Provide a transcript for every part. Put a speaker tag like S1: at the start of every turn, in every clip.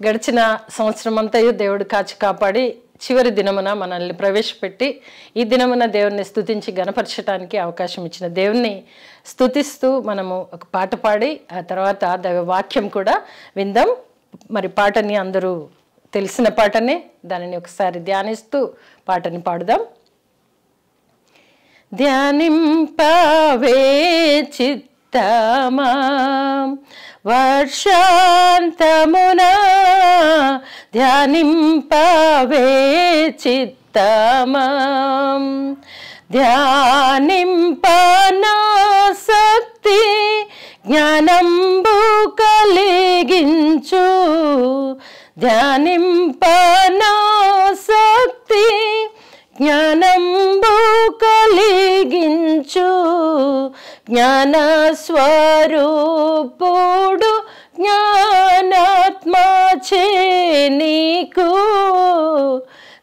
S1: గడిచిన సంవత్సరం అంతయు దేవుడు కాచి కాపాడి చివరి దినమున మనల్ని ప్రవేశపెట్టి ఈ దినమున దేవుని స్తుతించి గణపరచడానికి అవకాశం ఇచ్చిన దేవుని స్తుతిస్తూ మనము ఒక పాట పాడి ఆ తర్వాత దైవ వాక్యం కూడా విందాం. మరి పాటని అందరూ తెలిసిన పాటనే, దానిని ఒకసారి ధ్యానిస్తూ పాటని పాడుదాం. ధ్యానింపవే చిత్తమా వర్షాంతమున, ధ్యానింపవే చిత్తమా ధ్యానింపనాసక్తి జ్ఞానంబు కలిగించు, ధ్యానింపనాసక్తి జ్ఞానంబు కలిగించు, జ్ఞాన స్వరూపుడు జ్ఞానాత్మచే నీకు,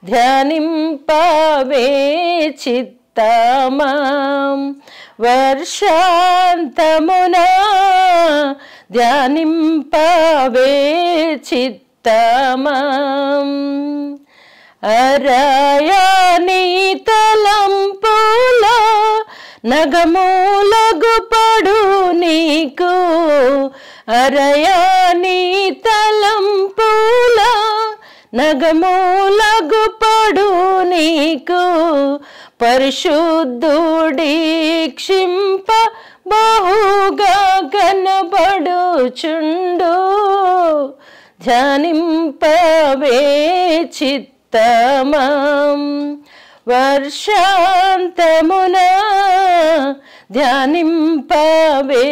S1: ధ్యానింపవే చిత్తమా వర్షాంతమున, ధ్యానింపవే చిత్తమా. అరయాని తలంపుల నగములగు పడు నీకు, అరయాని తలంపుల నగములగు పడు నీకు, పరిశుద్ధుడి క్షింప బహుగా కనబడుచుండు, ధ్యానింపవే చిత్తమా వర్షాంతమున, ధ్యానింపవే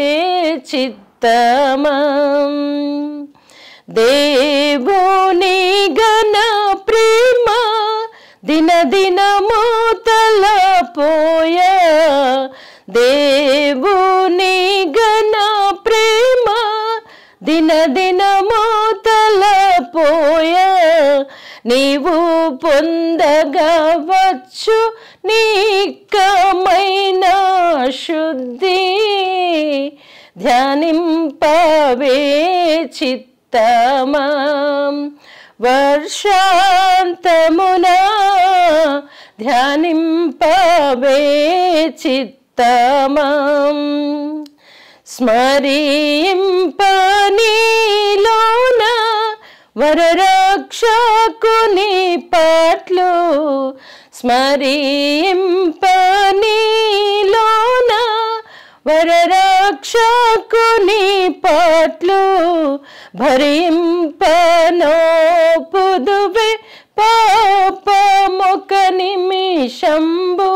S1: చిత్తమా. దేవుని ఘన ప్రేమ దినదినము తలపోయ, దేవుని ఘన ప్రేమ దినదినము తలపోయ, నీవు పొందగవచ్చు నీకమైన శుద్ధి, ధ్యానింపవే చిత్తమా వర్షాంతమున, ధ్యానింపవే చిత్తమా. స్మరింపనీలోన వరరక్షకుని పాటలు, స్మరింపనీలోన వరరక్షకుని పాటలు, భరింపనోపుదువే పాపమొక నిమిషంబు,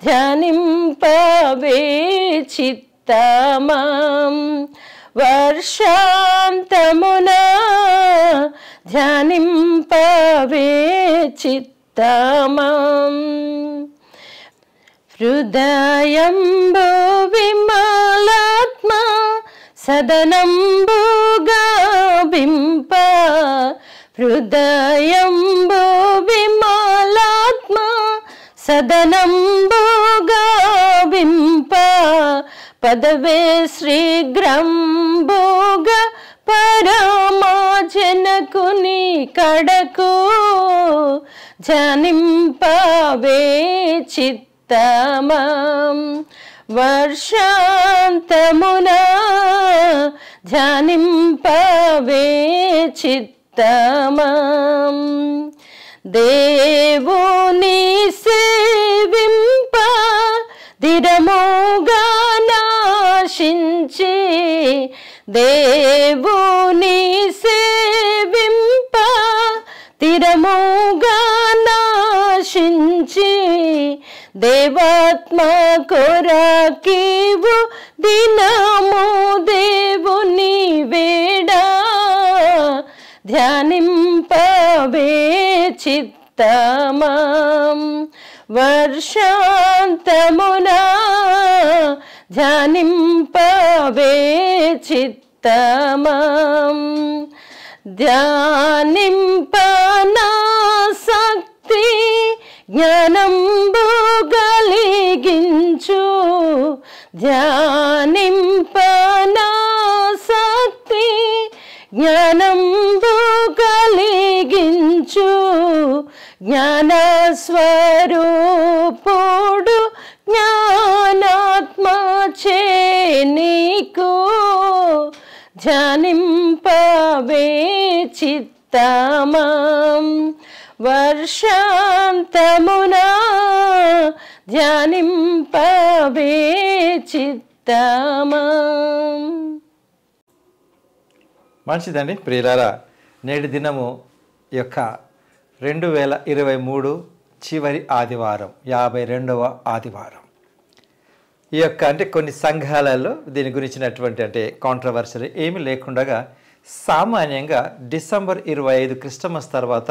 S1: ధ్యానింపవే చిత్తమా వర్షాంతమున, ధ్యానింపవే చిత్తమా. హృదయంబు విమలాత్మ సదనంబు గావింప, హృదయంబు విమలాత్మ సదనంబు గావింప, పదవే శ్రీగ్రంబుగ పరమాజనకుని కడకు, ధ్యానింపవే చిత్తమా వర్షాంతమున, ధ్యానింపవే చిత్తమా. దేవుని సేవింప దిరముగా నాశించి, దేవుని సేవింప దిరముగా నాశించి, దేవాత్మ కొరకీవు దినము దేవుని వేడా, ధ్యానింపవే చిత్తమా వర్షాంతమున, ధ్యానింపవే చిత్తమా. ధ్యానింపనాసక్తి జ్ఞానంబు కలిగించు, ధ్యానింపనాసక్తి జ్ఞానంబు కలిగించు జ్ఞానస్వరూపుడు జ్ఞానాత్మచే నీకు ధ్యానింపవే చిత్తమం వర్షాంతమునా ధ్యానింపవే చిత్తమం.
S2: మంచిదండి ప్రియులారా, నేటి దినము యొక్క 2023 చివరి ఆదివారం, 52వ ఆదివారం. ఈ యొక్క అంటే కొన్ని సంఘాలలో దీని గురించినటువంటి అంటే కాంట్రవర్సరీ ఏమీ లేకుండా సామాన్యంగా డిసెంబర్ 25 క్రిస్టమస్ తర్వాత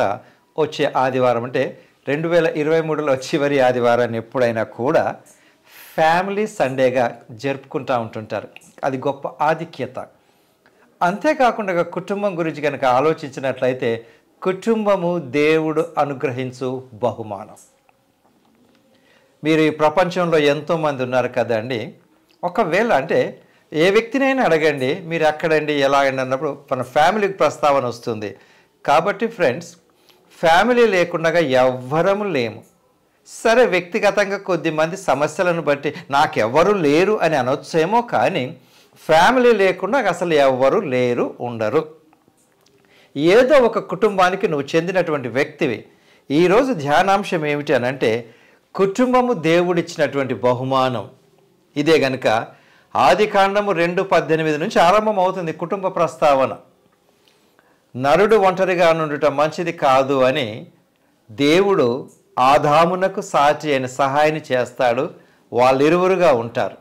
S2: వచ్చే ఆదివారం అంటే 2023లో చివరి ఆదివారాన్ని ఎప్పుడైనా కూడా ఫ్యామిలీ సండేగా జరుపుకుంటూ ఉంటుంటారు. అది గొప్ప ఆధిక్యత. అంతేకాకుండా కుటుంబం గురించి కనుక ఆలోచించినట్లయితే కుటుంబము దేవుడు అనుగ్రహించు బహుమానం. మీరు ఈ ప్రపంచంలో ఎంతోమంది ఉన్నారు కదండి. ఒకవేళ అంటే ఏ వ్యక్తినైనా అడగండి, మీరు ఎక్కడండి ఎలా అండి అన్నప్పుడు మన ఫ్యామిలీకి ప్రస్తావన వస్తుంది. కాబట్టి ఫ్రెండ్స్, ఫ్యామిలీ లేకుండా ఎవ్వరము లేము. సరే, వ్యక్తిగతంగా కొద్దిమంది సమస్యలను బట్టి నాకెవ్వరు లేరు అని అనొచ్చేమో, కానీ ఫ్యామిలీ లేకుండా అసలు ఎవ్వరు లేరు, ఉండరు. ఏదో ఒక కుటుంబానికి నువ్వు చెందినటువంటి వ్యక్తివి. ఈరోజు ధ్యానాంశం ఏమిటి అని అంటే కుటుంబము దేవుడిచ్చినటువంటి బహుమానం. ఇదే గనుక ఆదికాండము 2:18 నుంచి ఆరంభం అవుతుంది కుటుంబ ప్రస్తావన. నరుడు ఒంటరిగా నుండుట మంచిది కాదు అని దేవుడు ఆదామునకు సాటి అయిన సహాయాన్ని చేస్తాడు. వాళ్ళిరువురుగా ఉంటారు.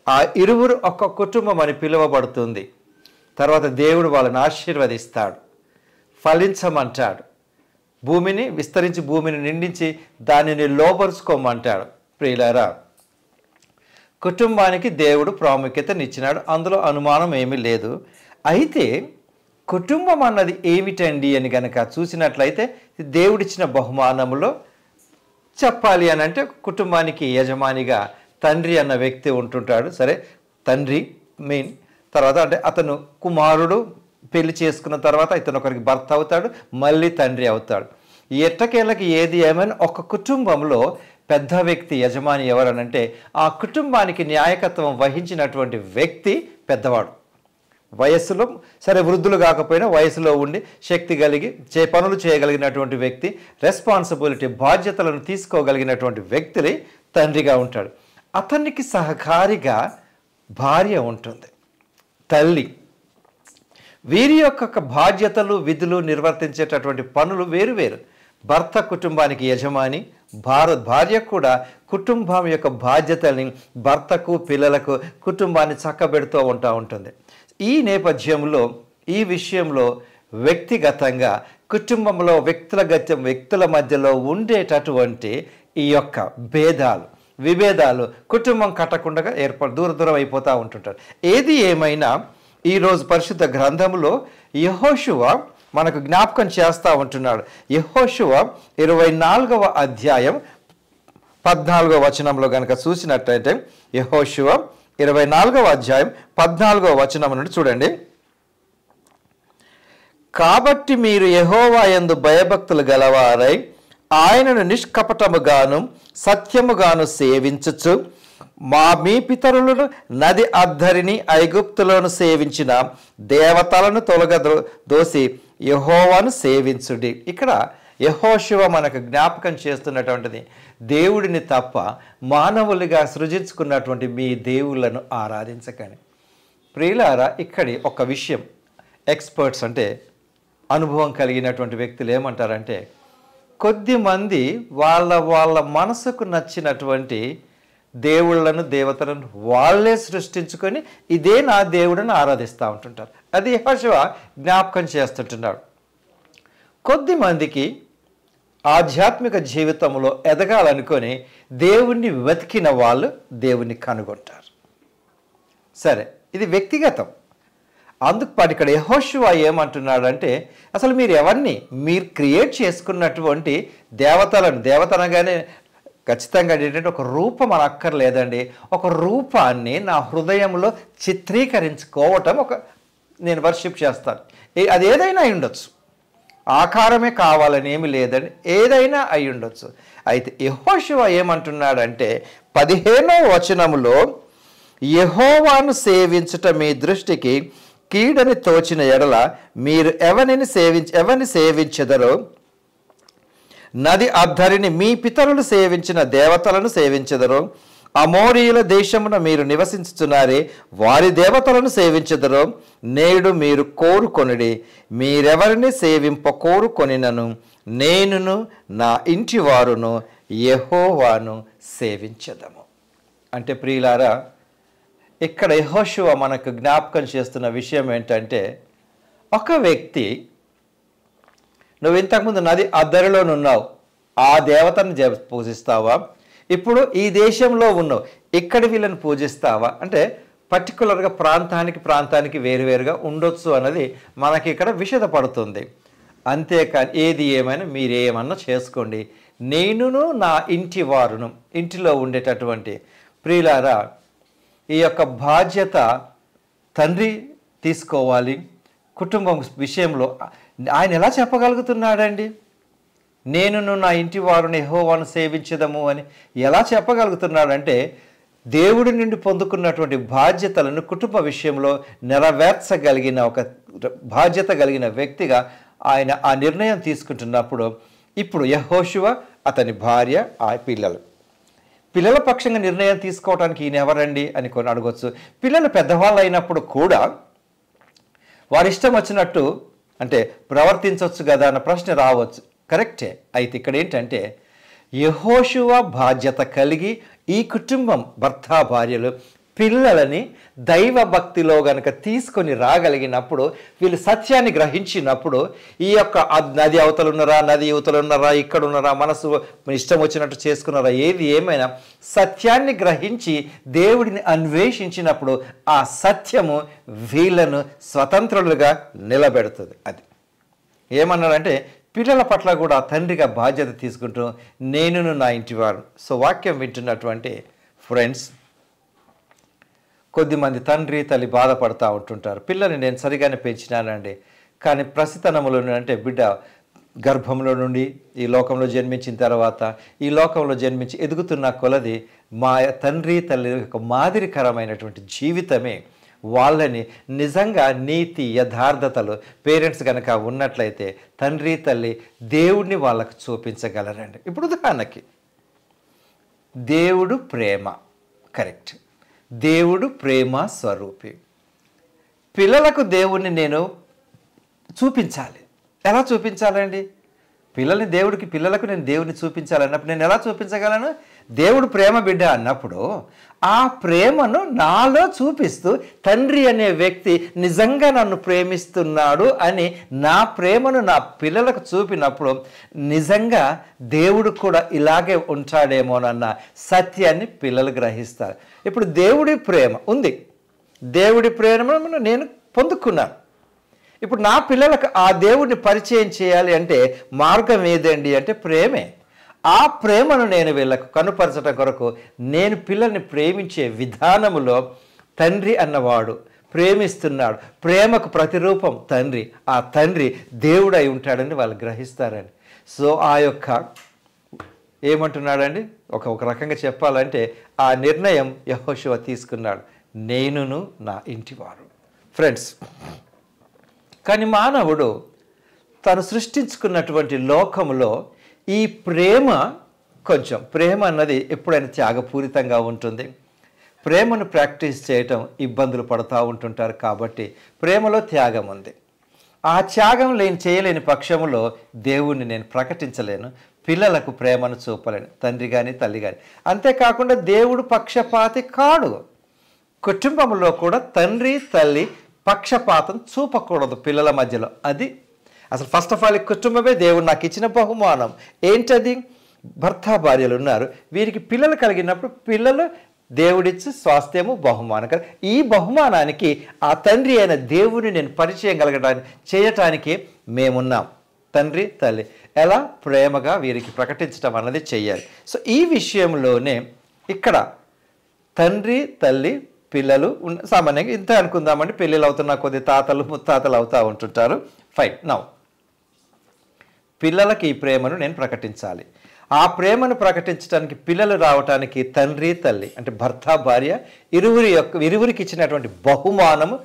S2: ఆ ఇరువురు ఒక కుటుంబం అని పిలువబడుతుంది. తర్వాత దేవుడు వాళ్ళని ఆశీర్వదిస్తాడు, ఫలించమంటాడు, భూమిని విస్తరించి భూమిని నిండించి దానిని లోపరుచుకోమంటాడు. ప్రియులారా, కుటుంబానికి దేవుడు ప్రాముఖ్యతనిచ్చినాడు, అందులో అనుమానం ఏమీ లేదు. అయితే కుటుంబం అన్నది ఏమిటండి అని కనుక చూసినట్లయితే దేవుడిచ్చిన బహుమానములో చెప్పాలి అని అంటే కుటుంబానికి యజమానిగా తండ్రి అన్న వ్యక్తి ఉంటుంటాడు. సరే, తండ్రి మెయిన్. తర్వాత అంటే అతను కుమారుడు పెళ్లి చేసుకున్న తర్వాత ఇతను ఒకరికి భర్త అవుతాడు, మళ్ళీ తండ్రి అవుతాడు. ఎట్టకేళ్ళకి ఏది ఏమైనా ఒక కుటుంబంలో పెద్ద వ్యక్తి యజమాని ఎవరనంటే ఆ కుటుంబానికి నాయకత్వం వహించినటువంటి వ్యక్తి పెద్దవాడు. వయస్సులో సరే వృద్ధులు కాకపోయినా వయసులో ఉండి శక్తి కలిగి పనులు చేయగలిగినటువంటి వ్యక్తి, రెస్పాన్సిబిలిటీ బాధ్యతలను తీసుకోగలిగినటువంటి వ్యక్తిని తండ్రిగా ఉంటాడు. అతనికి సహకారిగా భార్య ఉంటుంది, తల్లి. వీరి యొక్క బాధ్యతలు విధులు నిర్వర్తించేటటువంటి పనులు వేరువేరు. భర్త కుటుంబానికి యజమాని, భార్య కూడా కుటుంబం యొక్క బాధ్యతల్ని భర్తకు పిల్లలకు కుటుంబాన్ని చక్కబెడుతూ ఉంటుంది. ఈ నేపథ్యంలో ఈ విషయంలో వ్యక్తిగతంగా కుటుంబంలో వ్యక్తుల మధ్యలో ఉండేటటువంటి ఈ యొక్క భేదాలు విభేదాలు కుటుంబం కట్టకుండా దూరం అయిపోతూ ఉంటుంటారు. ఏది ఏమైనా ఈరోజు పరిశుద్ధ గ్రంథంలో యెహోషువ మనకు జ్ఞాపకం చేస్తూ ఉంటున్నాడు. యెహోషువ 24వ అధ్యాయం 14వ వచనంలో కనుక చూసినట్లయితే యెహోషువ 24వ అధ్యాయం 14వ వచనం నుండి చూడండి. కాబట్టి మీరు యెహోవా యందు భయభక్తులు గలవారై ఆయనను నిష్కపటముగాను సత్యముగాను సేవించుచు మీ పితరులను నది అద్దరిని ఐగుప్తులను సేవించిన దేవతలను దోసి యెహోవాను సేవించుడి. ఇక్కడ యెహోషువ మనకు జ్ఞాపకం చేస్తున్నటువంటిది దేవుడిని తప్ప మానవులుగా సృజించుకున్నటువంటి మీ దేవుళ్ళను ఆరాధించకని. ప్రియులారా, ఇక్కడి ఒక విషయం ఎక్స్పర్ట్స్ అంటే అనుభవం కలిగినటువంటి వ్యక్తులు ఏమంటారంటే కొద్దిమంది వాళ్ళ మనసుకు నచ్చినటువంటి దేవుళ్ళను దేవతలను వాళ్ళే సృష్టించుకొని ఇదే నా దేవుడని ఆరాధిస్తూ ఉంటుంటారు. అది యెహోషువ జ్ఞాపకం చేస్తుంటున్నాడు. కొద్దిమందికి ఆధ్యాత్మిక జీవితంలో ఎదగాలనుకొని దేవుణ్ణి వెతికిన వాళ్ళు దేవుణ్ణి కనుగొంటారు. సరే, ఇది వ్యక్తిగతం. అందుకు పాటు ఇక్కడ యెహోషువ ఏమంటున్నాడంటే అసలు మీరు ఎవరిని మీరు క్రియేట్ చేసుకున్నటువంటి దేవతనగానే ఖచ్చితంగా ఏంటంటే ఒక రూపం అని అక్కర్లేదండి. ఒక రూపాన్ని నా హృదయంలో చిత్రీకరించుకోవటం నేను వర్షిప్ చేస్తాను. అది ఏదైనా అయి ఉండొచ్చు, ఆకారమే కావాలని ఏమి లేదని ఏదైనా అయి ఉండొచ్చు. అయితే యెహోషువ ఏమంటున్నాడంటే 15వ వచనములో, యెహోవాను సేవించుట మీ దృష్టికి కీడని తోచిన ఎడల మీరు ఎవరిని సేవించెదరో, నది అద్ధరిని మీ పితరులు సేవించిన దేవతలను సేవించెదరో, అమోరీయుల దేశమున మీరు నివసించుచున్నారే వారి దేవతలను సేవించెదరో నేడు మీరు కోరుకొనిడి. మీరెవరిని కోరుకొనినను నేనును నా ఇంటి వారును యెహోవాను సేవించెదము. అంటే ప్రియులారా, ఇక్కడ యెహోషువ మనకు జ్ఞాపకం చేస్తున్న విషయం ఏంటంటే, ఒక వ్యక్తి, నువ్వు ఇంతకుముందు నది అద్దరిలోనున్నావు, ఆ దేవతను పూజిస్తావా? ఇప్పుడు ఈ దేశంలో ఉన్నావు, ఇక్కడ వీళ్ళని పూజిస్తావా? అంటే పర్టికులర్గా ప్రాంతానికి వేరువేరుగా ఉండొచ్చు అన్నది మనకి ఇక్కడ విషదపడుతుంది. అంతేకాని ఏది ఏమైనా మీరేమన్నా చేసుకోండి, నేనును నా ఇంటి వారును. ఇంటిలో ఉండేటటువంటి ప్రియులారా, ఈ యొక్క బాధ్యత తండ్రి తీసుకోవాలి. కుటుంబం విషయంలో ఆయన ఎలా చెప్పగలుగుతున్నాడండి? నేనును నా ఇంటి వారుని యెహోవాను సేవించదము అని ఎలా చెప్పగలుగుతున్నాడంటే, దేవుడి నుండి పొందుకున్నటువంటి బాధ్యతలను కుటుంబ విషయంలో నెరవేర్చగలిగిన ఒక బాధ్యత కలిగిన వ్యక్తిగా ఆయన ఆ నిర్ణయం తీసుకుంటున్నప్పుడు, ఇప్పుడు యెహోషువ, అతని భార్య, ఆ పిల్లల పక్షంగా నిర్ణయం తీసుకోవడానికి ఈయన ఎవరండి అని కొన్ని అడగొచ్చు. పిల్లలు పెద్దవాళ్ళు అయినప్పుడు కూడా వారి ఇష్టం వచ్చినట్టు అంటే ప్రవర్తించవచ్చు కదా అన్న ప్రశ్న రావచ్చు, కరెక్టే. అయితే ఇక్కడ ఏంటంటే, యెహోషువ బాధ్యత కలిగి ఈ కుటుంబం, భర్త భార్యలు పిల్లలని దైవ భక్తిలో గనక తీసుకొని రాగలిగినప్పుడు, వీళ్ళు సత్యాన్ని గ్రహించినప్పుడు, ఈ యొక్క నది అవతలున్నారా, నది యువతలున్నారా, ఇక్కడ ఉన్నారా, మనసు ఇష్టం వచ్చినట్టు చేసుకున్నారా, ఏది ఏమైనా సత్యాన్ని గ్రహించి దేవుడిని అన్వేషించినప్పుడు ఆ సత్యము వీళ్ళను స్వతంత్రులుగా నిలబెడుతుంది. అది ఏమన్నారంటే, పిల్లల పట్ల కూడా తండ్రిగా బాధ్యత తీసుకుంటూ నేనును నా ఇంటివారు. సో వాక్యం వింటున్నటువంటి ఫ్రెండ్స్, కొద్దిమంది తండ్రి తల్లి బాధపడుతూ ఉంటుంటారు, పిల్లల్ని నేను సరిగానే పెంచినానండి, కానీ ప్రసితనములో అంటే బిడ్డ గర్భంలో నుండి ఈ లోకంలో జన్మించిన తర్వాత ఈ లోకంలో జన్మించి ఎదుగుతున్న కొలది మా తండ్రి తల్లి యొక్క మాదిరికరమైనటువంటి జీవితమే వాళ్ళని నిజంగా నీతి యథార్థతలు పేరెంట్స్ కనుక ఉన్నట్లయితే తండ్రి తల్లి దేవుడిని వాళ్ళకు చూపించగలరండి. ఇప్పుడు ఉదాహరణకి, దేవుడు ప్రేమ, కరెక్ట్, దేవుడు ప్రేమ స్వరూపి. పిల్లలకు దేవుణ్ణి నేను చూపించాలి. ఎలా చూపించాలండి? పిల్లలకు నేను దేవుడిని చూపించాలన్నప్పుడు నేను ఎలా చూపించగలను? దేవుడు ప్రేమ బిడ్డ అన్నప్పుడు ఆ ప్రేమను నాలో చూపిస్తూ తండ్రి అనే వ్యక్తి నిజంగా నన్ను ప్రేమిస్తున్నాడు అని నా ప్రేమను నా పిల్లలకు చూపినప్పుడు నిజంగా దేవుడు కూడా ఇలాగే ఉంటాడేమోనన్న సత్యాన్ని పిల్లలు గ్రహిస్తారు. ఇప్పుడు దేవుడి ప్రేమ ఉంది, దేవుడి ప్రేమను నేను పొందుకున్నాను. ఇప్పుడు నా పిల్లలకు ఆ దేవుడిని పరిచయం చేయాలి అంటే మార్గం ఏదండి అంటే ప్రేమే. ఆ ప్రేమను నేను వీళ్ళకు కనుపరచడం కొరకు నేను పిల్లల్ని ప్రేమించే విధానములో తండ్రి అన్నవాడు ప్రేమిస్తున్నాడు, ప్రేమకు ప్రతిరూపం తండ్రి, ఆ తండ్రి దేవుడై ఉంటాడని వాళ్ళు గ్రహిస్తారని. సో ఆ యొక్క ఏమంటున్నాడండి, ఒక రకంగా చెప్పాలంటే ఆ నిర్ణయం యెహోషువ తీసుకున్నాడు, నేనును నా ఇంటివారు. ఫ్రెండ్స్, కానీ మానవుడు తను సృష్టించుకున్నటువంటి లోకములో ఈ ప్రేమ అన్నది ఎప్పుడైనా త్యాగపూరితంగా ఉంటుంది. ప్రేమను ప్రాక్టీస్ చేయటం ఇబ్బందులు పడుతూ ఉంటుంటారు, కాబట్టి ప్రేమలో త్యాగం ఉంది. ఆ త్యాగం చేయలేని పక్షంలో దేవుణ్ణి నేను ప్రకటించలేను, పిల్లలకు ప్రేమను చూపలేను, తండ్రి కానీ తల్లి కానీ. అంతేకాకుండా దేవుడు పక్షపాతి కాడు. కుటుంబంలో కూడా తండ్రి తల్లి పక్షపాతం చూపకూడదు పిల్లల మధ్యలో. అది అసలు ఫస్ట్ ఆఫ్ ఆల్ ఈ కుటుంబమే దేవుడు నాకు ఇచ్చిన బహుమానం. ఏంటది? భర్త భార్యలు ఉన్నారు, వీరికి పిల్లలు కలిగినప్పుడు పిల్లలు దేవుడిచ్చి స్వాస్థ్యము బహుమానం కదా. ఈ బహుమానానికి ఆ తండ్రి అయిన దేవుడిని నేను పరిచయం చేయటానికి మేమున్నాం. తండ్రి తల్లి ఎలా ప్రేమగా వీరికి ప్రకటించడం అన్నది చెయ్యాలి. సో ఈ విషయంలోనే ఇక్కడ తండ్రి తల్లి పిల్లలు సామాన్యంగా ఇంత అనుకుందామండి. పెళ్ళిళ్ళు అవుతున్న కొద్ది తాతలు ముత్తాతలు అవుతూ ఉంటుంటారు. ఫైన్. నౌ పిల్లలకి ఈ ప్రేమను నేను ప్రకటించాలి. ఆ ప్రేమను ప్రకటించడానికి పిల్లలు రావటానికి తండ్రి తల్లి అంటే భర్త భార్య ఇరువురికి ఇచ్చినటువంటి బహుమానము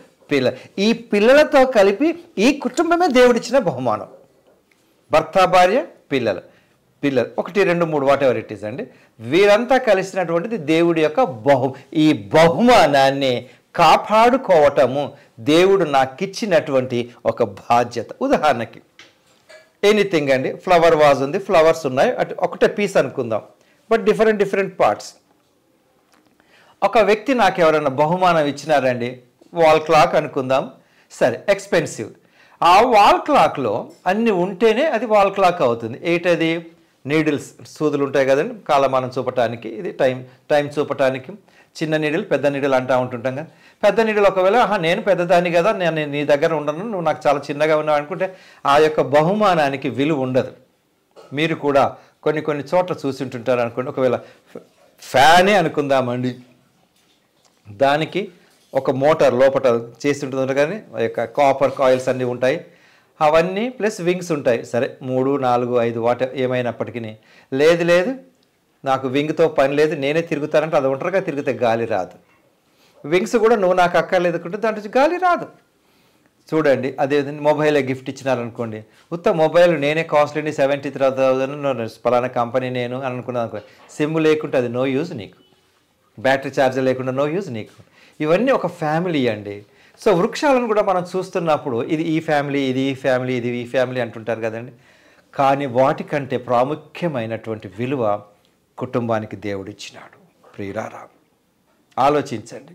S2: ఈ పిల్లలతో కలిపి ఈ కుటుంబమే దేవుడిచ్చిన బహుమానం. భర్త భార్య పిల్లలు 1 2 3 వాట్ ఎవర్ ఇట్ ఈస్ అండి. వీరంతా కలిసినటువంటిది దేవుడి యొక్క ఈ బహుమానాన్ని కాపాడుకోవటము దేవుడు నాకిచ్చినటువంటి ఒక బాధ్యత. ఉదాహరణకి ఎనీథింగ్ అండి, ఫ్లవర్ వాజ్ ఉంది, ఫ్లవర్స్ ఉన్నాయి, అటు ఒకటే పీస్ అనుకుందాం, బట్ డిఫరెంట్ పార్ట్స్. ఒక వ్యక్తి నాకు ఎవరైనా బహుమానం ఇచ్చినారండి, వాల్ క్లాక్ అనుకుందాం, సరే ఎక్స్పెన్సివ్. ఆ వాల్ క్లాక్లో అన్నీ ఉంటేనే అది వాల్ క్లాక్ అవుతుంది. ఏంటది? నీడిల్స్, సూదులు ఉంటాయి కదండి, కాలమానం చూపటానికి, ఇది టైం చూపటానికి. చిన్న నీడిల్ పెద్ద నీడిల్ అంటూ ఉంటుంటాం కదా. పెద్ద నీడిల్ ఒకవేళ నేను పెద్దదాన్ని కదా, నేను నీ దగ్గర ఉండను, నువ్వు నాకు చాలా చిన్నగా ఉన్నావు అనుకుంటే ఆ యొక్క బహుమానానికి విలువ ఉండదు. మీరు కూడా కొన్ని చోట్ల చూసి ఉంటుంటారు అనుకోండి. ఒకవేళ ఫ్యానే అనుకుందామండి, దానికి ఒక మోటార్ లోపల చేసి ఉంటుంది కానీ ఆ యొక్క కాపర్ కాయిల్స్ అన్నీ ఉంటాయి, అవన్నీ ప్లస్ వింగ్స్ ఉంటాయి. సరే 3 4 5 వాట్ ఏమైనప్పటికీ లేదు నాకు వింగ్తో పని లేదు, నేనే తిరుగుతానంటే అది ఒంటరిగా తిరిగితే గాలి రాదు. వింగ్స్ కూడా నువ్వు నాకు అక్కర్లేదు అనుకుంటే దాంట్లో గాలి రాదు. చూడండి, అదే మొబైలే గిఫ్ట్ ఇచ్చినారనుకోండి, మొబైల్ నేనే కాస్ట్లీని 73,000 పలానా కంపెనీ నేను అని అనుకున్నాను అనుకో, సిమ్ లేకుంటే అది నో యూజ్ నీకు, బ్యాటరీ ఛార్జర్ లేకుండా నో యూజ్ నీకు. ఇవన్నీ ఒక ఫ్యామిలీ అండి. సో వృక్షాలను కూడా మనం చూస్తున్నప్పుడు ఇది ఈ ఫ్యామిలీ, ఇది ఈ ఫ్యామిలీ, ఇది ఈ ఫ్యామిలీ అంటుంటారు కదండి. కానీ వాటికంటే ప్రాముఖ్యమైనటువంటి విలువ కుటుంబానికి దేవుడిచ్చినాడు. ప్రియులారా, ఆలోచించండి.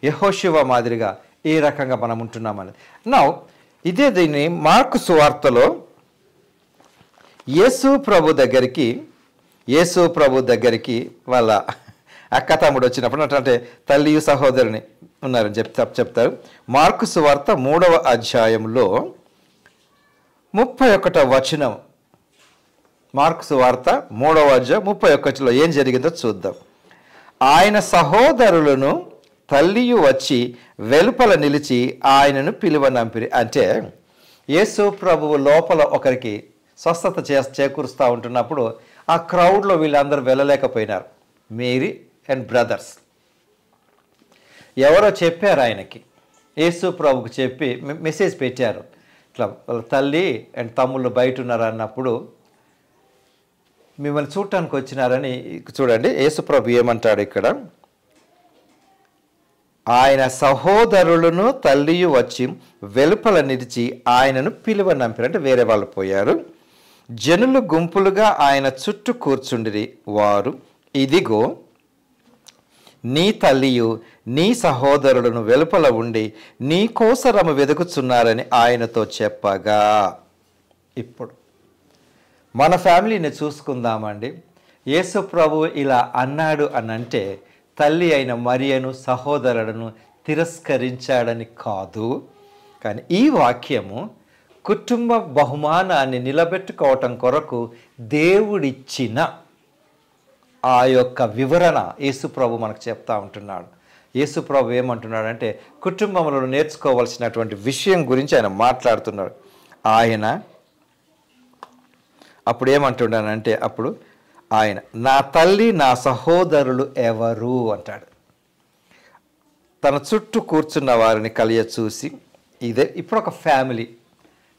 S2: యెహోషువ మాదిరిగా ఏ రకంగా మనం ఉంటున్నామని. నౌ దీన్ని మార్కు సువార్తలో యేసు ప్రభు దగ్గరికి వాళ్ళ అక్క తమ్ముడు వచ్చినప్పుడు, అంటే తల్లియు సహోదరుని ఉన్నారని చెప్తారు. మార్కు సువార్త 3వ అధ్యాయంలో 31వ వచనం. మార్కు సువార్త 3వ అధ్యాయం 31లో ఏం జరిగిందో చూద్దాం. ఆయన సహోదరులను తల్లియు వచ్చి వెలుపల నిలిచి ఆయనను పిలువనంపిరి. అంటే యేసు ప్రభువు లోపల ఒకరికి స్వస్థత చేకూరుస్తూ ఉంటున్నప్పుడు ఆ క్రౌడ్లో వీళ్ళందరూ వెళ్ళలేకపోయినారు. మేరీ అండ్ బ్రదర్స్ ఎవరో చెప్పారు ఆయనకి, యేసు ప్రభుకు చెప్పి మెసేజ్ పెట్టారు, ఇట్లా వాళ్ళ తల్లి అండ్ తమ్ముళ్ళు బయట ఉన్నారు అన్నప్పుడు మిమ్మల్ని చూడటానికి వచ్చినారని. చూడండి యేసు ప్రభు ఏమంటాడు ఇక్కడ, ఆయన సహోదరులను తల్లియు వచ్చి వెలుపల నిలిచి ఆయనను పిలువనంపారు. అంటే వేరే వాళ్ళు పోయారు. జనులు గుంపులుగా ఆయన చుట్టూ కూర్చుండిరి. వారు, ఇదిగో నీ తల్లియు నీ సహోదరులను వెలుపల ఉండి నీ కోసరము వెతుకుచున్నారని ఆయనతో చెప్పగా. ఇప్పుడు మన ఫ్యామిలీని చూసుకుందామండి. యేసు ప్రభు ఇలా అన్నాడు అనంటే తల్లి అయిన మరియను సహోదరులను తిరస్కరించాడని కాదు. కానీ ఈ వాక్యము కుటుంబ బహుమానాన్ని నిలబెట్టుకోవటం కొరకు దేవుడిచ్చిన ఆ యొక్క వివరణ యేసుప్రభు మనకు చెప్తా ఉంటున్నాడు. యేసుప్రభు ఏమంటున్నాడంటే కుటుంబంలో నేర్చుకోవాల్సినటువంటి విషయం గురించి ఆయన మాట్లాడుతున్నాడు. ఆయన అప్పుడు ఏమంటున్నానంటే, అప్పుడు ఆయన నా తల్లి నా సహోదరులు ఎవరు అంటాడు. తన చుట్టూ కూర్చున్న వారిని కలియ చూసి, ఇదే ఇప్పుడు ఒక ఫ్యామిలీ,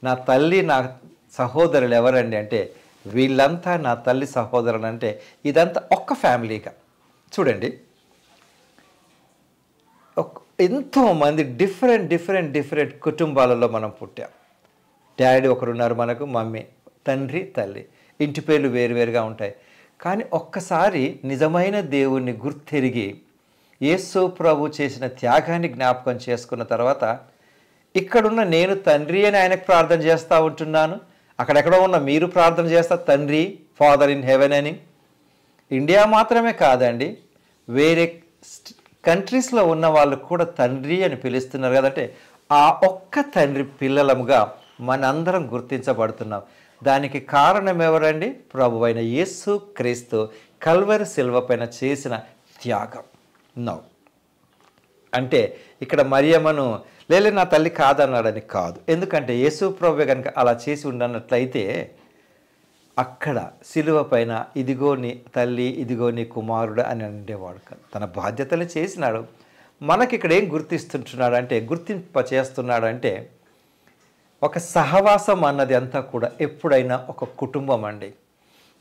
S2: నా తల్లి నా సహోదరులు ఎవరండి అంటే వీళ్ళంతా నా తల్లి సహోదరులు. అంటే ఇదంతా ఒక్క ఫ్యామిలీగా చూడండి. ఎంతోమంది డిఫరెంట్ కుటుంబాలలో మనం పుట్టాం. డాడీ ఒకరున్నారు మనకు, మమ్మీ, తండ్రి, తల్లి, ఇంటి పేర్లు వేరువేరుగా ఉంటాయి. కానీ ఒక్కసారి నిజమైన దేవుణ్ణి గుర్తెరిగి యేసు ప్రభు చేసిన త్యాగాన్ని జ్ఞాపకం చేసుకున్న తర్వాత ఇక్కడున్న నేను తండ్రి అని ఆయనకు ప్రార్థన చేస్తూ ఉంటున్నాను, అక్కడెక్కడో ఉన్న మీరు ప్రార్థన చేస్తా తండ్రి, ఫాదర్ ఇన్ హెవెన్ అని. ఇండియా మాత్రమే కాదండి, వేరే కంట్రీస్లో ఉన్న వాళ్ళు కూడా తండ్రి అని పిలుస్తున్నారు కదంటే ఆ ఒక్క తండ్రి పిల్లలముగా మనందరం గుర్తించబడుతున్నాం. దానికి కారణం ఎవరండి? ప్రభువైన యేసు క్రీస్తు కల్వరి శిలువ పైన చేసిన త్యాగం. నౌ అంటే ఇక్కడ మరియమ్మను లేలే నా తల్లి కాదన్నాడని కాదు. ఎందుకంటే యేసు ప్రభువే కనుక అలా చేసి ఉండనట్లయితే అక్కడ సిలువ పైన ఇదిగో నీ తల్లి, ఇదిగో నీ కుమారుడు అని ఉండేవాడు కాదు. తన బాధ్యతలు చేసినాడు. మనకి ఇక్కడ ఏం గుర్తిస్తుంటున్నాడు అంటే, గుర్తింప చేస్తున్నాడు అంటే, ఒక సహవాసం అన్నది అంతా కూడా ఎప్పుడైనా ఒక కుటుంబం అండి.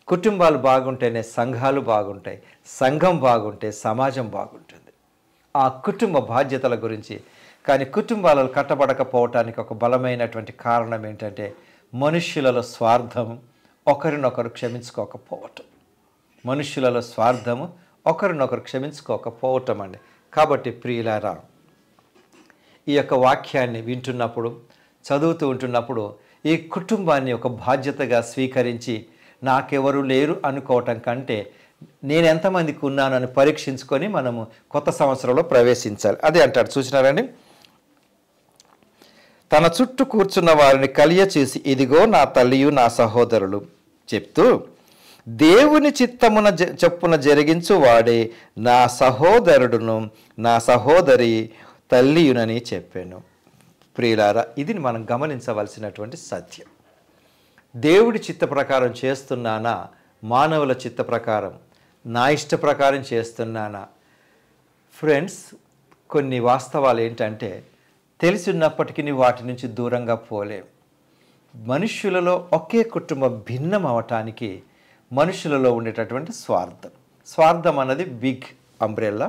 S2: కుటుంబాలు బాగుంటేనే సంఘాలు బాగుంటాయి, సంఘం బాగుంటే సమాజం బాగుంటుంది. ఆ కుటుంబ బాధ్యతల గురించి. కానీ కుటుంబాలలో కట్టబడకపోవటానికి ఒక బలమైనటువంటి కారణం ఏంటంటే, మనుష్యులలో స్వార్థం, ఒకరినొకరు క్షమించుకోకపోవటం. మనుష్యులలో స్వార్థము, ఒకరినొకరు క్షమించుకోకపోవటం అండి. కాబట్టి ప్రియులారా, ఈ యొక్క వాక్యాన్ని వింటున్నప్పుడు, చదువుతూ ఉంటున్నప్పుడు ఈ కుటుంబాన్ని ఒక బాధ్యతగా స్వీకరించి నాకెవరు లేరు అనుకోవటం కంటే నేను ఎంతమందికి ఉన్నానని పరీక్షించుకొని మనము కొత్త సంవత్సరంలో ప్రవేశించాలి. అదే అంటాడు, చూసినారండి. తన చుట్టూ కూర్చున్న వారిని కలియచేసి ఇదిగో నా తల్లియు నా సహోదరులు చెప్తూ, దేవుని చిత్తమున చొప్పున జరిగించు వాడే నా సహోదరుడును నా సహోదరి తల్లియునని చెప్పాను. ప్రియులారా, ఇది మనం గమనించవలసినటువంటి సత్యం. దేవుడి చిత్త ప్రకారం చేస్తున్నానా, మానవుల చిత్త ప్రకారం నా ఇష్ట ప్రకారం చేస్తున్నానా? ఫ్రెండ్స్, కొన్ని వాస్తవాలు ఏంటంటే తెలిసి ఉన్నప్పటికీ వాటి నుంచి దూరంగా పోలేం. మనుష్యులలో ఒకే కుటుంబం భిన్నం అవటానికి మనుషులలో ఉండేటటువంటి స్వార్థం అన్నది బిగ్ అంబ్రెల్లా.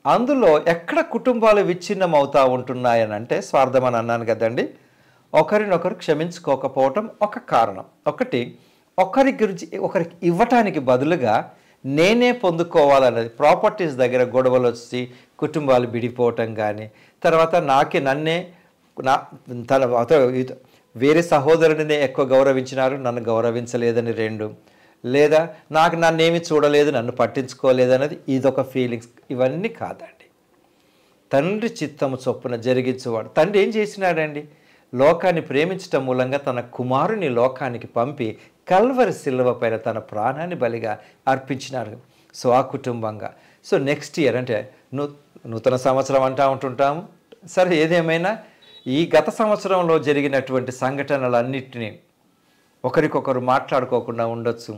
S2: అందులో ఎక్కడ కుటుంబాలు విచ్ఛిన్నం అవుతూ ఉంటున్నాయని అంటే స్వార్థం అని అన్నాను కదండి. ఒకరినొకరు క్షమించుకోకపోవటం ఒక కారణం. ఒకరి గురించి ఒకరికి ఇవ్వటానికి బదులుగా నేనే పొందుకోవాలన్నది, ప్రాపర్టీస్ దగ్గర గొడవలు వచ్చి కుటుంబాలు విడిపోవటం కానీ, తర్వాత నన్నే వేరే సహోదరుడినే ఎక్కువ గౌరవించినారు, నన్ను గౌరవించలేదని 2, లేదా నన్నేమి చూడలేదు, నన్ను పట్టించుకోలేదన్నది ఇదొక ఫీలింగ్స్. ఇవన్నీ కాదండి. తండ్రి చిత్తము చొప్పున జరిగించేవాడు. తండ్రి ఏం చేసినాడండి? లోకాన్ని ప్రేమించటం మూలంగా తన కుమారుని లోకానికి పంపి కల్వరి సిలువ పైన తన ప్రాణాన్ని బలిగా అర్పించినాడు. సో ఆ కుటుంబంగా. సో నెక్స్ట్ ఇయర్ అంటే నూతన సంవత్సరం అంటూ ఉంటుంటాము. సరే, ఏదేమైనా ఈ గత సంవత్సరంలో జరిగినటువంటి సంఘటనలన్నిటినీ ఒకరికొకరు మాట్లాడుకోకుండా ఉండొచ్చు,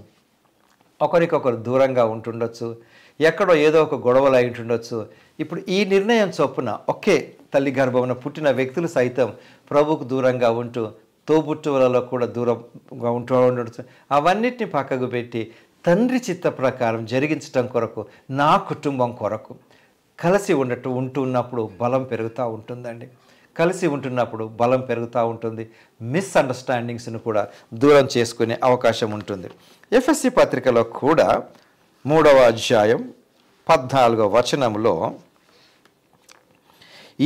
S2: ఒకరికొకరు దూరంగా ఉంటుండొచ్చు, ఎక్కడో ఏదో ఒక గొడవలు అయి ఉంటుండొచ్చు. ఇప్పుడు ఈ నిర్ణయం చొప్పున ఒకే తల్లి గర్భమున పుట్టిన వ్యక్తులు సైతం ప్రభువుకు దూరంగా ఉంటూ తోబుట్టువులలో కూడా దూరంగా ఉండొచ్చు. అవన్నిటిని పక్కకు పెట్టి తండ్రి చిత్త ప్రకారం జరిగించటం కొరకు, నా కుటుంబం కొరకు కలిసి ఉంటున్నప్పుడు బలం పెరుగుతూ ఉంటుందండి. కలిసి ఉంటున్నప్పుడు బలం పెరుగుతూ ఉంటుంది. మిస్అండర్స్టాండింగ్స్ను కూడా దూరం చేసుకునే అవకాశం ఉంటుంది. ఎఫెసీ పత్రికలో కూడా 3వ అధ్యాయం 14వ వచనంలో,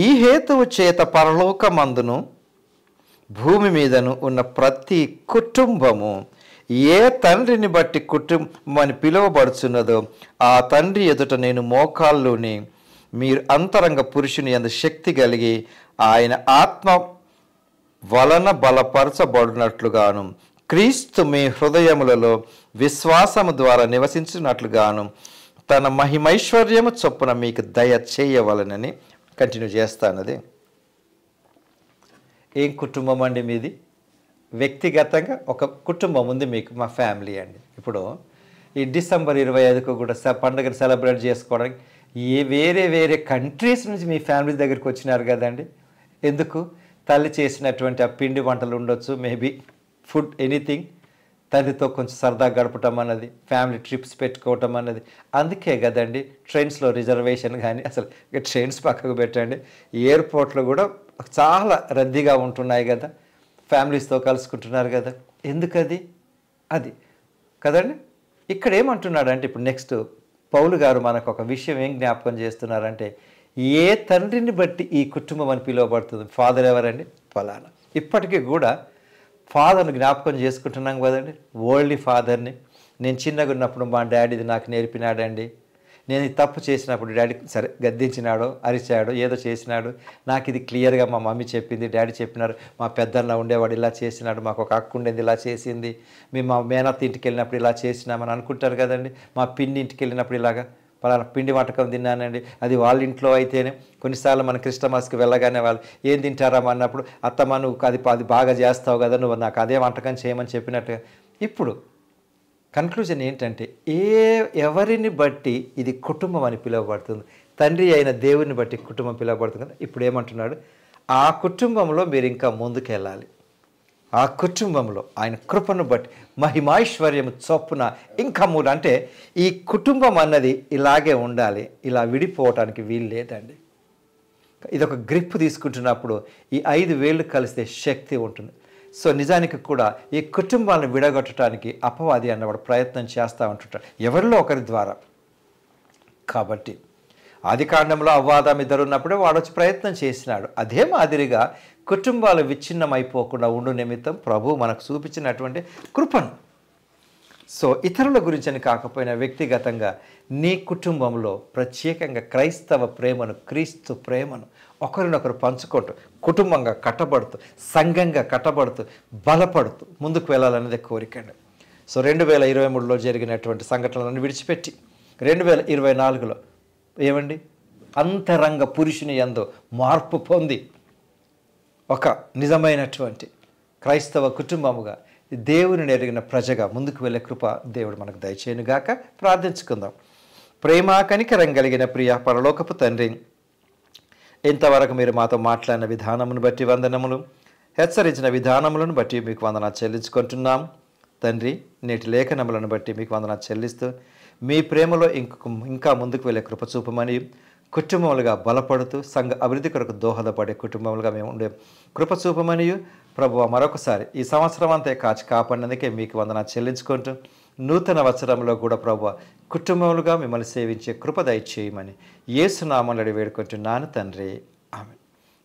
S2: ఈ హేతువు చేత పరలోకమందును భూమి మీదను ఉన్న ప్రతి కుటుంబము ఏ తండ్రిని బట్టి కుటుంబమని పిలువబడుచున్నదో ఆ తండ్రి ఎదుట నేను మోకాల్లోని మీరు అంతరంగ పురుషుని యందు శక్తి కలిగి ఆయన ఆత్మ వలన బలపరచబడినట్లుగాను క్రీస్తు మీ హృదయములలో విశ్వాసము ద్వారా నివసించినట్లుగాను తన మహిమైశ్వర్యము చొప్పున మీకు దయ చేయవలనని కంటిన్యూ చేస్తానది. ఏం కుటుంబం అండి మీది? వ్యక్తిగతంగా ఒక కుటుంబం ఉంది మీకు, మా ఫ్యామిలీ అండి. ఇప్పుడు ఈ డిసెంబర్ 25కు కూడా పండుగను సెలబ్రేట్ చేసుకోవడానికి వేరే కంట్రీస్ నుంచి మీ ఫ్యామిలీ దగ్గరికి వచ్చినారు కదండి. ఎందుకు? తల్లి చేసినటువంటి ఆ పిండి వంటలు ఉండొచ్చు, మేబీ ఫుడ్, ఎనీథింగ్. తండ్రితో కొంచెం సరదా గడపటం అన్నది, ఫ్యామిలీ ట్రిప్స్ పెట్టుకోవటం అన్నది. అందుకే కదండి ట్రైన్స్లో రిజర్వేషన్ కానీ, అసలు ట్రైన్స్ పక్కకు పెట్టండి, ఎయిర్పోర్ట్లో కూడా చాలా రద్దీగా ఉంటున్నాయి కదా, ఫ్యామిలీస్తో కలుసుకుంటున్నారు కదా. ఎందుకది? అది కదండి. ఇక్కడ ఏమంటున్నాడంటే ఇప్పుడు నెక్స్ట్ పౌలు గారు మనకు ఒక విషయం ఏం జ్ఞాపకం చేస్తున్నారంటే, ఏ తండ్రిని బట్టి ఈ కుటుంబం అని పిలువబడుతుంది? ఫాదర్ ఎవరండి? ఫలానా. ఇప్పటికీ కూడా ఫాదర్ని జ్ఞాపకం చేసుకుంటున్నాం కదండి, వరల్డ్లీ ఫాదర్ని. నేను చిన్నగా ఉన్నప్పుడు మా డాడీది నాకు నేర్పినాడండి. నేను ఈ తప్పు చేసినప్పుడు డాడీ సరే గద్దించినాడో, అరిచాడో, ఏదో చేసినాడు, నాకు ఇది క్లియర్గా మా మమ్మీ చెప్పింది, డాడీ చెప్పినారు. మా పెద్దన్న ఉండేవాడు ఇలా చేసినాడు, మాకు ఒక అక్క ఉండేది ఇలా చేసింది, మేము మా మేనత్త ఇంటికి వెళ్ళినప్పుడు ఇలా చేసినామని అనుకుంటారు కదండి. మా పిన్ని ఇంటికి వెళ్ళినప్పుడు ఇలాగా పలానా పిండి వంటకం తిన్నానండి, అది వాళ్ళ ఇంట్లో అయితేనే. కొన్నిసార్లు మన క్రిస్టమస్కి వెళ్ళగానే వాళ్ళు ఏం తింటారమ్మా అన్నప్పుడు, అత్తమ్మ నువ్వు అది బాగా చేస్తావు కదా, నువ్వు నాకు అదే వంటకం చేయమని చెప్పినట్టుగా. ఇప్పుడు కన్క్లూజన్ ఏంటంటే, ఎవరిని బట్టి ఇది కుటుంబం అని పిలువబడుతుంది, తండ్రి అయిన దేవుని బట్టి కుటుంబం పిలువబడుతుంది కదా. ఇప్పుడు ఏమంటున్నాడు, ఆ కుటుంబంలో మీరు ఇంకా ముందుకెళ్ళాలి. ఆ కుటుంబంలో ఆయన కృపను బట్టి మహిమైశ్వర్యము చొప్పున ఇంకా అంటే ఈ కుటుంబం అన్నది ఇలాగే ఉండాలి, ఇలా విడిపోవటానికి వీలు లేదండి. ఇదొక గ్రిప్ తీసుకుంటున్నప్పుడు ఈ 5 వేళ్ళు కలిస్తే శక్తి ఉంటుంది. సో నిజానికి కూడా ఈ కుటుంబాలను విడగొట్టడానికి అపవాది అన్నవాడు ప్రయత్నం చేస్తూ ఉంటుంటాడు, ఎవరిలో ఒకరి ద్వారా. కాబట్టి ఆది కాండంలో అవ్వాదాం ఇద్దరు ఉన్నప్పుడే వాడు వచ్చి ప్రయత్నం చేసినాడు. అదే మాదిరిగా కుటుంబాలు విచ్ఛిన్నమైపోకుండా ఉండు నిమిత్తం ప్రభు మనకు చూపించినటువంటి కృపను. సో ఇతరుల గురించి అని కాకపోయినా వ్యక్తిగతంగా నీ కుటుంబంలో ప్రత్యేకంగా క్రైస్తవ ప్రేమను, క్రీస్తు ప్రేమను ఒకరినొకరు పంచుకుంటూ కుటుంబంగా కట్టబడుతూ, సంఘంగా కట్టబడుతూ, బలపడుతూ ముందుకు వెళ్ళాలనేది కోరికండి. సో 2023లో జరిగినటువంటి సంఘటనలను విడిచిపెట్టి 2024లో ఏమండి అంతరంగ పురుషుని యందు మార్పు పొంది ఒక నిజమైనటువంటి క్రైస్తవ కుటుంబముగా దేవుని ఎరిగిన ప్రజగా ముందుకు వెళ్ళే కృప దేవుడు మనకు దయచేయునుగాక. ప్రార్థించుకుందాం. ప్రేమ కనికరం కలిగిన ప్రియ పరలోకపు తండ్రి, ఇంతవరకు మీరు మాతో మాట్లాడిన విధానమును బట్టి వందనములు, హెచ్చరించిన విధానములను బట్టి మీకు వందనాలు చెల్లించుకుంటున్నాం తండ్రి. నేటి లేఖనములను బట్టి మీకు వందనాలు చెల్లిస్తూ మీ ప్రేమలో ఇంకా ముందుకు వెళ్ళే కృప చూపమని, కుటుంబములుగా బలపడుతూ సంఘ అభివృద్ధి కొరకు దోహదపడే కుటుంబములుగా మేము ఉండే కృప చూపమనియు ప్రభువా, మరొకసారి ఈ సంవత్సరం అంతా కాచి కాపాడినందుకే మీకు వందనాలు చెల్లించుకుంటూ నూతన వత్సరంలో కూడా ప్రభువా కుటుంబములుగా మిమ్మల్ని సేవించే కృప దయచేయమని యేసు నామములో వేడుకుంటున్నాను తండ్రి. ఆమెన్.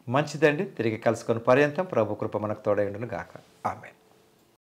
S2: మంచిదండి. తిరిగి కలుసుకొని పర్యంతం ప్రభు కృప మనకు తోడై ఉండును గాక. ఆమెన్.